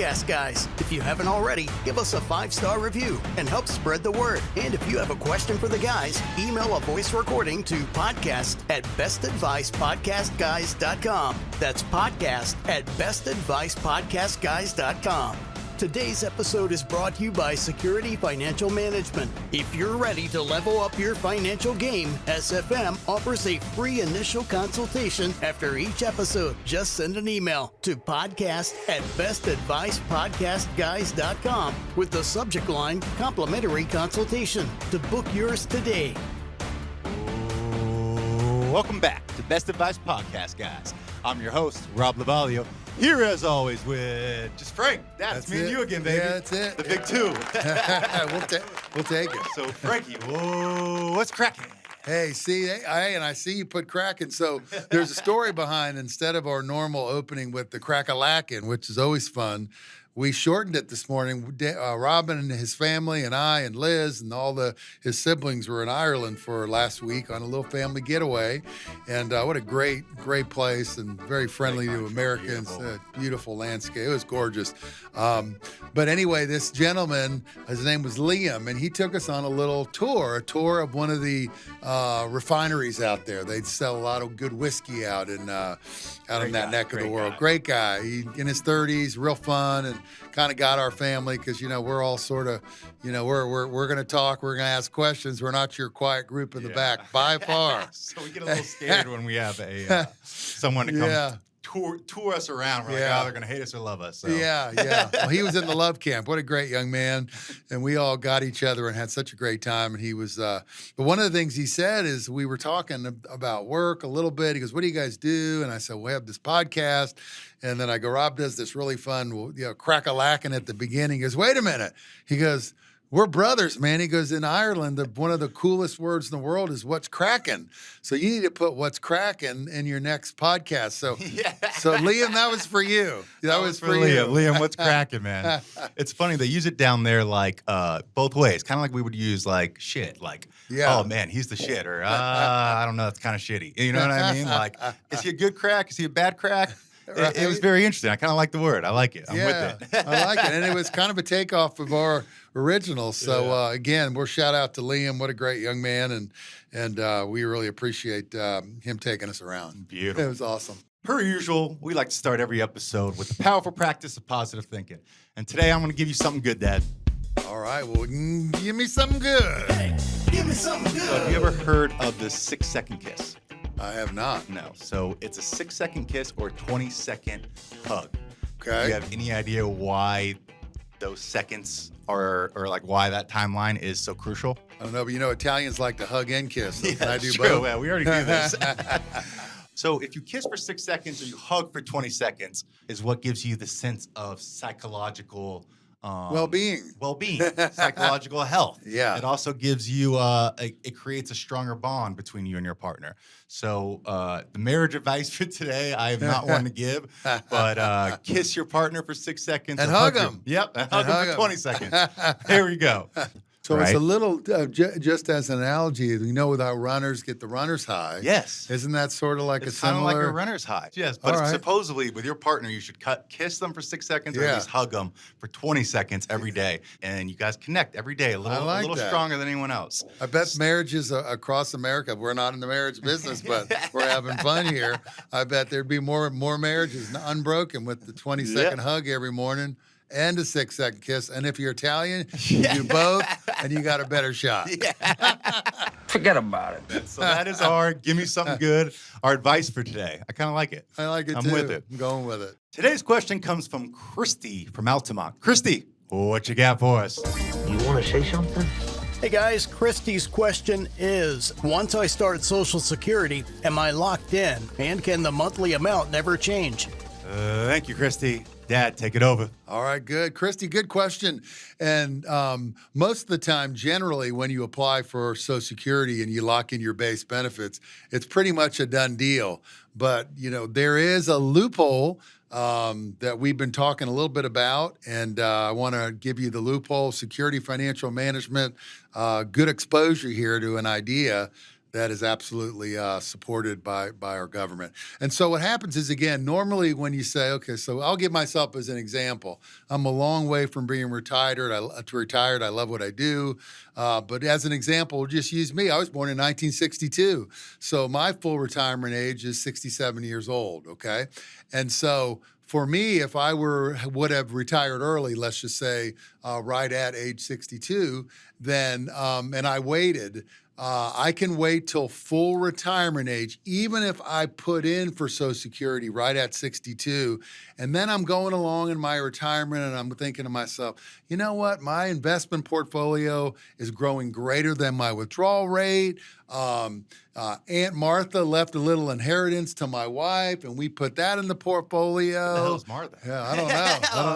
Podcast Guys. If you haven't already, give us a 5-star review and help spread the word. And if you have a question for the guys, email a voice recording to podcast@bestadvicepodcastguys.com. That's podcast@bestadvicepodcastguys.com. Today's episode is brought to you by Security Financial Management. If you're ready to level up your financial game, SFM offers a free initial consultation after each episode. Just send an email to podcast@bestadvicepodcastguys.com with the subject line complimentary consultation to book yours today. Welcome back to Best Advice Podcast, guys. I'm your host, Rob Lovaglio, here as always with just Frank. That's me and you again, baby. Yeah, that's it. The big two. We'll take it. So, Frankie, what's cracking? Hey, see, I see you put cracking. So there's a story behind, instead of our normal opening with the crack-a-lackin', which is always fun, we shortened it this morning. Robin and his family and I and Liz and all his siblings were in Ireland for last week on a little family getaway. And what a great place and very friendly to Americans. Beautiful landscape. It was gorgeous. But anyway, this gentleman, his name was Liam, and he took us on a little tour of one of the refineries out there. They sell a lot of good whiskey out in that neck of the world. Great guy. He in his 30s, real fun, and kind of got our family because, we're all sort of, we're going to talk, we're going to ask questions. We're not your quiet group in the back by far. So we get a little scared when we have someone to come tour us around. We're like, they're going to hate us or love us. So. Yeah. Well, he was in the love camp. What a great young man. And we all got each other and had such a great time. And he was, but one of the things he said is we were talking about work a little bit. He goes, what do you guys do? And I said, we have this podcast. And then I go, Rob does this really fun, crack-a-lackin' at the beginning. He goes, wait a minute. He goes, we're brothers, man. He goes, in Ireland, one of the coolest words in the world is what's cracking. So you need to put what's cracking in your next podcast. So, so Liam, that was for you. That was for Liam. Liam, what's cracking, man? It's funny. They use it down there like both ways, kind of like we would use like shit, like, oh, man, he's the shit, or I don't know, it's kind of shitty. You know what I mean? Like, is he a good crack? Is he a bad crack? Right. It was very interesting. I kind of like the word. I like it. I'm with it. I like it. And it was kind of a takeoff of our original. So, again, we're shout out to Liam. What a great young man. And we really appreciate him taking us around. Beautiful. It was awesome. Per usual, we like to start every episode with the powerful practice of positive thinking. And today I'm going to give you something good, Dad. All right. Well, give me something good. Hey, give me something good. So have you ever heard of the 6-second kiss? I have not. No. So it's a 6-second kiss or 20-second hug. Okay. Do you have any idea why those seconds are, or like why that timeline is so crucial? I don't know, but Italians like to hug and kiss. So can I do true. both? Yeah, we already do this. So if you kiss for 6 seconds or you hug for 20 seconds is what gives you the sense of psychological well-being, psychological health. Yeah. It also gives you, it creates a stronger bond between you and your partner. So the marriage advice for today, I have not one to give, but kiss your partner for 6 seconds. And hug him. Yep, and hug him for 20 seconds. There we go. So it's a little, just as an analogy, with how runners get the runner's high. Yes. Isn't that sort of like it's a similar? Kind of like a runner's high. Yes, but supposedly with your partner, you should kiss them for 6 seconds or at least hug them for 20 seconds every day. And you guys connect every day a little stronger than anyone else. I bet marriages across America, we're not in the marriage business, but we're having fun here. I bet there'd be more marriages unbroken with the 20-second hug every morning. And a 6-second kiss. And if you're Italian, you do both, and you got a better shot. Forget about it. So that is our give me something good, our advice for today. I kind of like it. I like it, I'm too. with it. I'm going with it. Today's question comes from Christy from Altamont. Christy, what you got for us? You want to say something? Hey guys, Christy's question is, once I start Social Security, am I locked in? And can the monthly amount never change? Thank you, Christy. Dad, take it over. All right, good. Christy, good question. And most of the time, generally, when you apply for Social Security and you lock in your base benefits, it's pretty much a done deal. But, there is a loophole that we've been talking a little bit about, and I want to give you the loophole, Security Financial Management, good exposure here to an idea That is absolutely supported by our government. And so what happens is, again, normally when you say, okay, so I'll give myself as an example. I'm a long way from being retired. I love what I do. But as an example, just use me. I was born in 1962. So my full retirement age is 67 years old, okay? And so for me, if I would have retired early, let's just say right at age 62, then, and I waited, I can wait till full retirement age, even if I put in for Social Security right at 62. And then I'm going along in my retirement and I'm thinking to myself, you know what? My investment portfolio is growing greater than my withdrawal rate. Aunt Martha left a little inheritance to my wife, and we put that in the portfolio. Who the hell is Martha? Yeah, I don't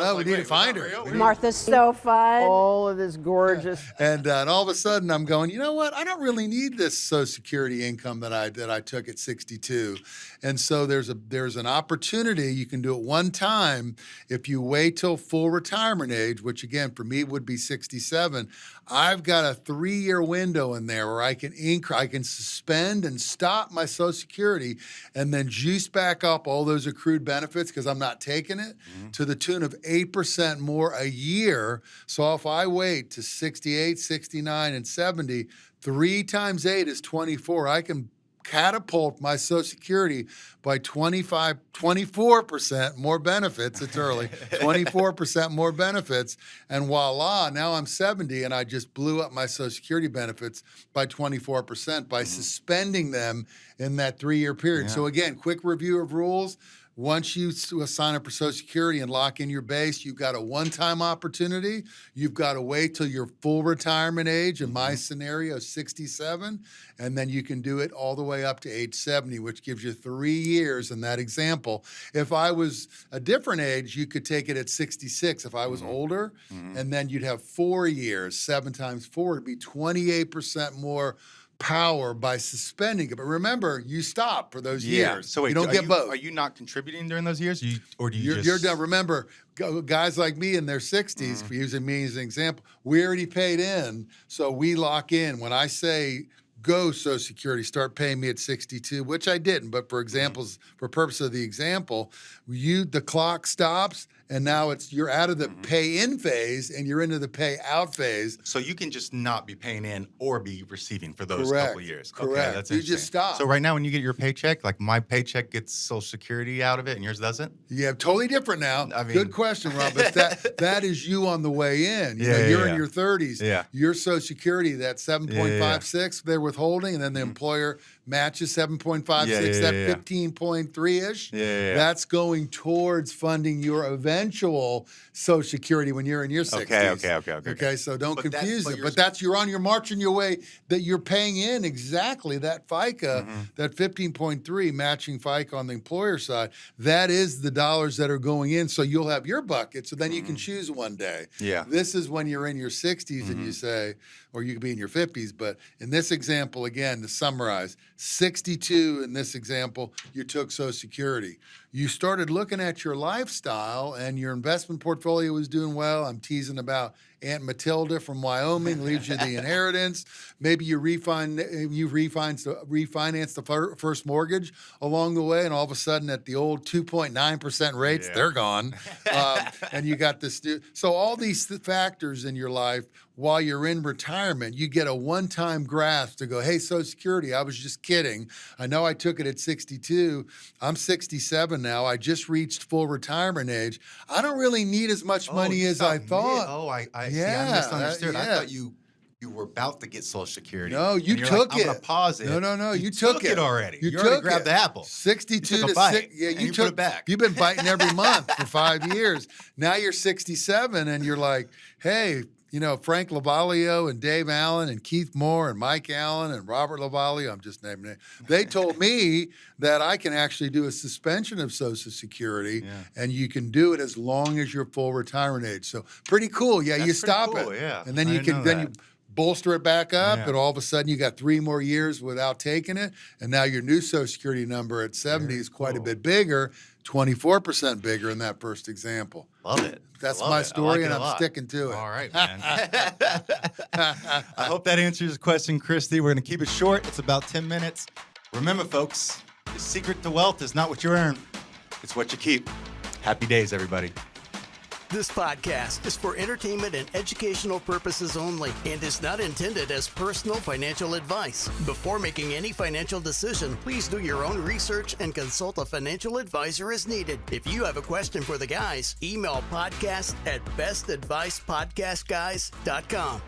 know. We need to find her. Martha's so fun. All of this gorgeous. And all of a sudden, I'm going, you know what? I don't really need this Social Security income that I took at 62. And so there's an opportunity. You can do it one time if you wait till full retirement age, which again for me would be 67. I've got a 3-year window in there where I can suspend and stop my Social Security and then juice back up all those accrued benefits because I'm not taking it to the tune of 8% more a year. So if I wait to 68, 69, and 70, 3 times 8 is 24. I can catapult my Social Security by 24% more benefits. It's early, 24% more benefits. And voila, now I'm 70 and I just blew up my Social Security benefits by 24% by suspending them in that 3-year period. Yeah. So again, quick review of rules. Once you sign up for Social Security and lock in your base, you've got a one-time opportunity. You've got to wait till your full retirement age, in my scenario, 67, and then you can do it all the way up to age 70, which gives you 3 years in that example. If I was a different age, you could take it at 66 if I was older, and then you'd have 4 years. 7 times 4 would be 28% more power by suspending it. But remember, you stop for those years. So wait, you don't get both. Are you not contributing during those years? You're done. Remember, guys like me in their 60s, for using me as an example, we already paid in, so we lock in. When I say go Social Security, start paying me at 62, which I didn't, but for examples, for purpose of the example, the clock stops, and now you're out of the pay in phase and you're into the pay out phase. So you can just not be paying in or be receiving for those Correct. couple of years. Correct. Okay, that's You interesting. just stop. So right now, when you get your paycheck, like my paycheck gets Social Security out of it, and yours doesn't. Yeah, totally different now. I mean, good question, Rob. But that is you on the way in. You're in your 30s. Yeah. Your Social Security, that 7.56 they're withholding, and then the employer matches 7.56, that 15.3-ish. That's going towards funding your eventual Social Security when you're in your 60s. Okay, so don't confuse it. But you're marching your way, that you're paying in exactly that FICA, that 15.3 matching FICA on the employer side. That is the dollars that are going in. So you'll have your bucket. So then you can choose one day. Yeah. This is when you're in your 60s and you say, or you could be in your 50s. But in this example, again, to summarize, 62 in this example, you took Social Security. You started looking at your lifestyle and your investment portfolio was doing well. I'm teasing about Aunt Matilda from Wyoming leaves you the inheritance. Maybe you refinance the first mortgage along the way, and all of a sudden at the old 2.9% rates, they're gone. And you got this. So all these factors in your life, while you're in retirement, you get a one-time grasp to go, hey, Social Security, I was just kidding. I know I took it at 62. I'm 67 now. I just reached full retirement age. I don't really need as much money as I thought. I misunderstood. I thought you were about to get Social Security. No, you took it. I'm going to pause it. No, you took it already. You already grabbed the apple. 62 you took to a bite, 6. Yeah, you put it back. You've been biting every month for 5 years. Now you're 67 and you're like, hey, Frank Lovaglio and Dave Allen and Keith Moore and Mike Allen and Robert Lovaglio, I'm just naming it. They told me that I can actually do a suspension of Social Security, and you can do it as long as you're full retirement age. So pretty cool. Yeah, That's you stop cool, it, yeah. and then I you didn't can know you bolster it back up, Yeah. and all of a sudden you got 3 more years without taking it, and now your new Social Security number at 70 is quite a bit bigger, 24% bigger in that first example. Love it. That's Love my it. I story, like it and a I'm lot. sticking to it. All right, man. I hope that answers the question, Christy. We're going to keep it short. It's about 10 minutes. Remember, folks, the secret to wealth is not what you earn, it's what you keep. Happy days, everybody. This podcast is for entertainment and educational purposes only and is not intended as personal financial advice. Before making any financial decision, please do your own research and consult a financial advisor as needed. If you have a question for the guys, email podcast@bestadvicepodcastguys.com.